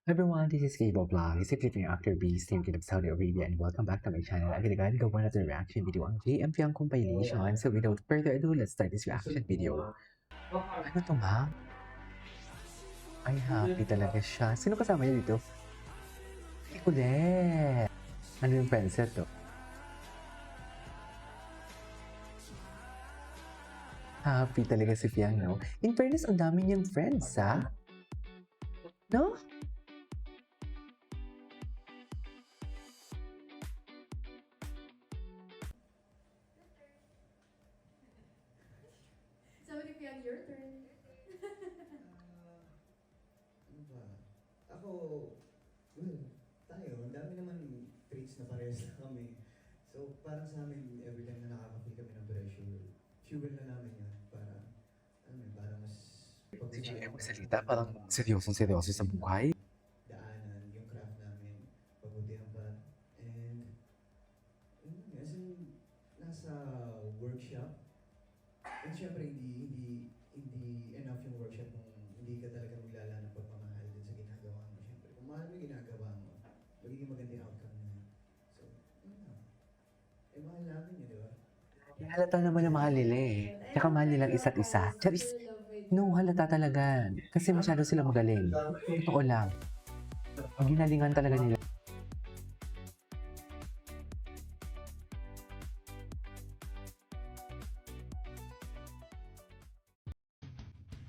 Everyone, this is Gable Vlog. It's a flipping actor Beast, team of Saudi Arabia, and welcome back to my channel. I'm gonna go one of the reaction video on JM compilation. So without further ado, let's start this reaction video. Ano to, ma'am? Ay, happy talaga siya. Sino kasama niya dito? Ay, kulit! Ano yung friendset to? Happy talaga si Fiang, no? In fairness, ang dami niyang friends, ha? No? Sabi ni Pian, your turn. Ano ba? Ako, well, tayo, ang dami naman traits na parehas na kami. So, parang sa amin, every time na nakaka-feel kami ng pressure, fuel na namin yan para, ano yun, para mas Si JM magsalita, parang seryoso sa buhay. daanan, yung craft namin, pagutihan pa. And, as in, nasa workshop, and syempre, hindi enough yung workshop kung hindi ka talaga maglala ng pagmamahal din sa ginagawa mo. Syempre, kung mahal mo yung ginagawa mo, magiging maganda yung outcome niya. So, yun na. Eh, mahal namin yun, di ba? Halata naman na mahal nila eh. Tsaka mahal nilang isa't isa. Charis, no, halata talaga. Kasi masyado sila magaling. Totoo lang. Ginalingan talaga nila.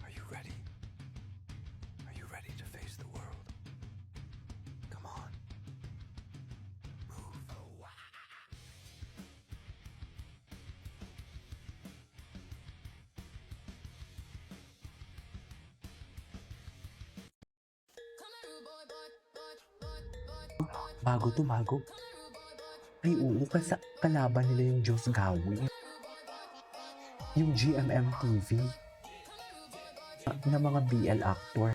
Are you ready? Are you ready to face the world? Come on. Move. Bago to, bago. Ay, oo, kasi kalaban nila yung Diyos Gawi. Yung GMM TV. Na mga BL actor.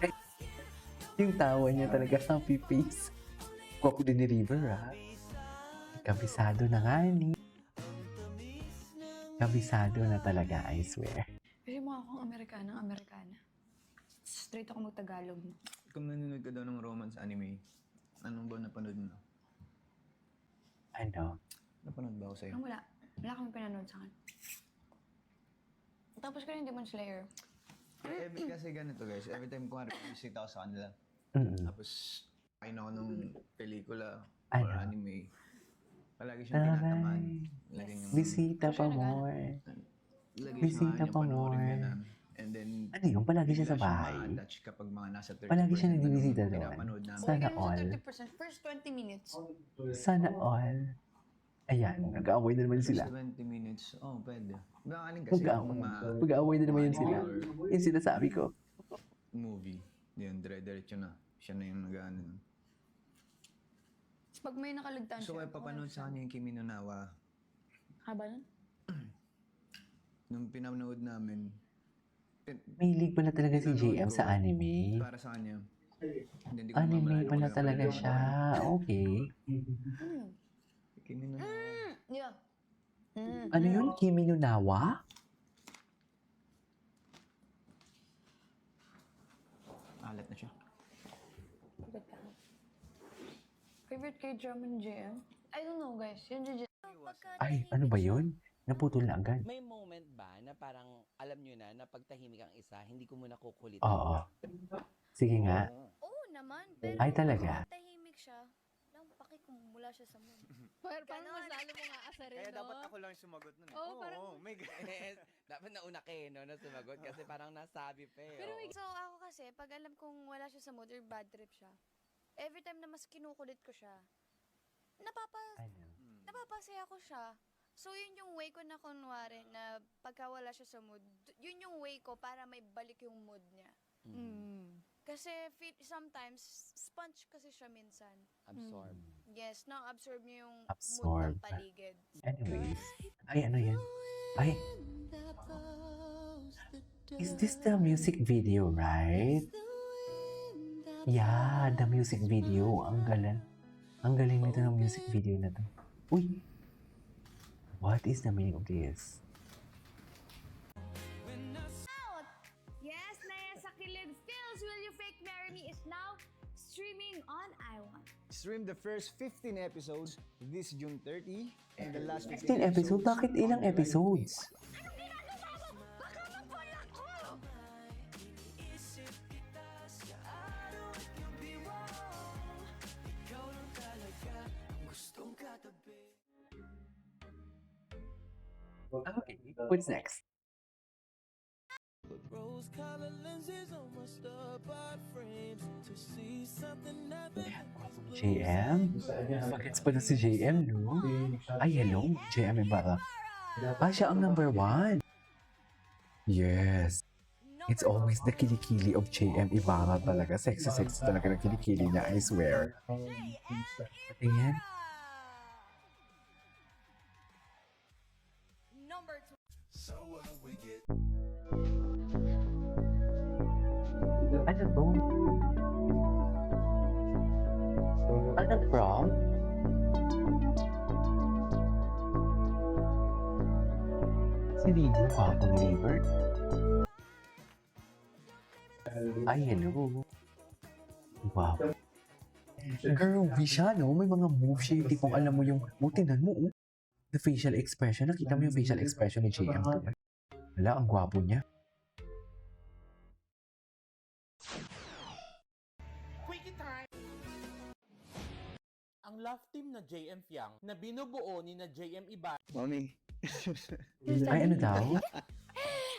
Ay, yung tawa niya talaga, happy face. Gwapo din ni River, ha? Kabisado na nga ni. Kabisado na talaga, I swear. Kasi mukha akong Amerikana. Straight ako mag-Tagalog. Kung nanonood ka daw ng romance anime, anong ba napanood mo? Ano? Napanood ba ako sa'yo? Wala. Wala kami pinanood sa akin. Tapos ko rin Demon Slayer. Kasi ganito guys, every time ko visit ako sa kanila, tapos kain ako ng pelikula or Ano? anime, palagi siyang tinatamaan. Lagi niyang, Bisita pa more. lagi Bisita siya pa panoorin more. ka na. And then, Ano yun? Palagi siya sa bigla siyang bahay. ma-attach kapag mga nasa 30% Palagi siya nagbibisita ng doon. pinapanood namin. Sana Okay, all. 30%. First 20 minutes. Sana all. Ayan, nag-aaway na naman sila. 20 minutes, oh pwede. Bakaling kasi kung Mag-aaway na naman yun sila. Yung sinasabi ko. movie, yun, dire-diretso na. Siya na yung nag-ano. Pag may nakaligtaan So, siya. ay papanood sa kanya yung Kimi no Nawa. Haba nun? Nung pinanood namin, Mahilig pala talaga si JM sa anime. para sa kanya, hindi ko Anime mamalala pala kung talaga napanood siya. Okay. Ano yun? ko. Kimi no Nawa. Yeah. Ano yun? Kimi no Nawa? Alat na siya. Favorite K-drama ni JM? I don't know guys. Yun JJ. Ay, ano ba yun? Naputol na agad. May moment ba na parang alam nyo na pag tahimik ang isa, hindi ko muna kukulit? Oo. Sige nga. Oo naman, pero Ay, talaga? kung tahimik siya, lang paki kung mula siya sa mood. Pero parang Ganon. mas lalo mo nga asarin, Kaya no? dapat ako lang sumagot nun. Oo, parang... may yes. Dapat nauna kayo, no, na sumagot kasi parang nasabi pa eh. Pero oo. So ako kasi, pag alam kong wala siya sa mood or bad trip siya, every time na mas kinukulit ko siya, Ano? napapasaya ko siya. So yun yung way ko na kunwari na pagka wala siya sa mood, yun yung way ko para may balik yung mood niya. Mm. Kasi sometimes, sponge kasi siya minsan. Absorb. Yes, na-absorb niya yung Absorb. mood ng paligid. Anyways. Ay, ano yan? Ay. Is this the music video, right? Yeah, the music video. Ang galing. Ang galing nito ng music video na to. Uy! What is the meaning of this? Yes, Naya sa Kilig Feels Will You Fake Marry Me is now streaming on iWant. Stream the first 15 episodes this June 30 and the last 15 episode? Bakit ilang episodes? Okay, what's next? Rose-colored lenses on my star-bought frames to see something that JM? Bagets pa na si JM, no? Ay, hello, JM Ibarra. Ah, siya ang number 1. Yes. It's always the kilikili of JM Ibarra talaga. Sexy talaga ng kilikili niya, I swear. Tingin. Number 2. Ano to? Ano from? Si Lino, kapag liver. Ay, hello. Wow. Girl, siya, no? May mga moves siya. Yung tipong alam mo yung, tinan mo, oh. The facial expression. Nakita mo yung facial expression ni JM. Wala, ang gwapo niya. Ang love team na JM Fiang na binubuo ni na JM Ibarra Mami. Ay, ano daw?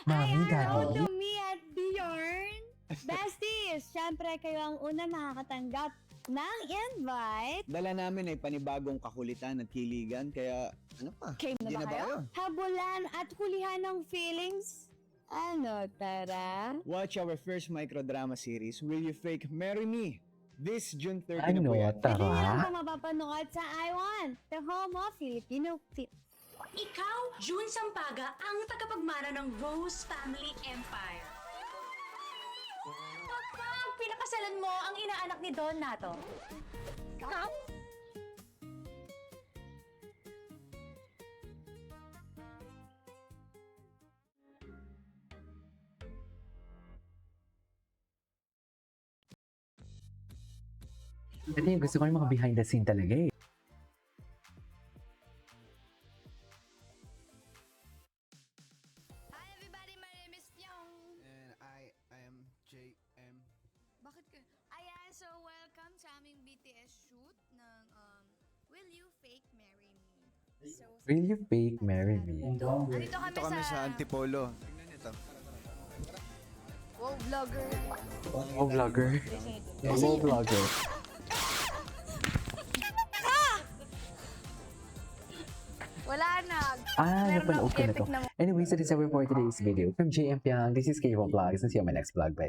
Mami, Hello daddy. to me at Bjorn. Besties, syempre kayo ang una makakatanggap ng invite. Dala namin ay panibagong kakulitan at kiligan, kaya ano pa? Game na Hindi ba kayo? kayo? Habulan at hulihan ng feelings. Ano, tara? Watch our first microdrama series, Will You Fake Marry Me? This June 30 na Ano, po yan. Ito yan tara? ang mapapanood sa iWant, the home of Filipino film. Ikaw, June Sampaga, ang tagapagmana ng Rose Family Empire. Kapag pinakasalan mo ang inaanak ni Don Nato. Ikaw? Ito yung gusto ko yung mga behind the scene talaga eh. Hi everybody, my name is Pyong. And I am JM. Bakit ka? Ayan, so welcome sa aming BTS shoot ng Will You Fake Marry Me? So, Will you fake marry me? Andito Ito kami sa Antipolo. Tingnan ito. Wow, vlogger. Oh, vlogger. Oh, vlogger. Wala na. Ah, Meron napanood ko na epic to. Anyways, that is our for today's video. From JM Piang, this is K-Pop Vlogs. And see you on my next vlog. Bye.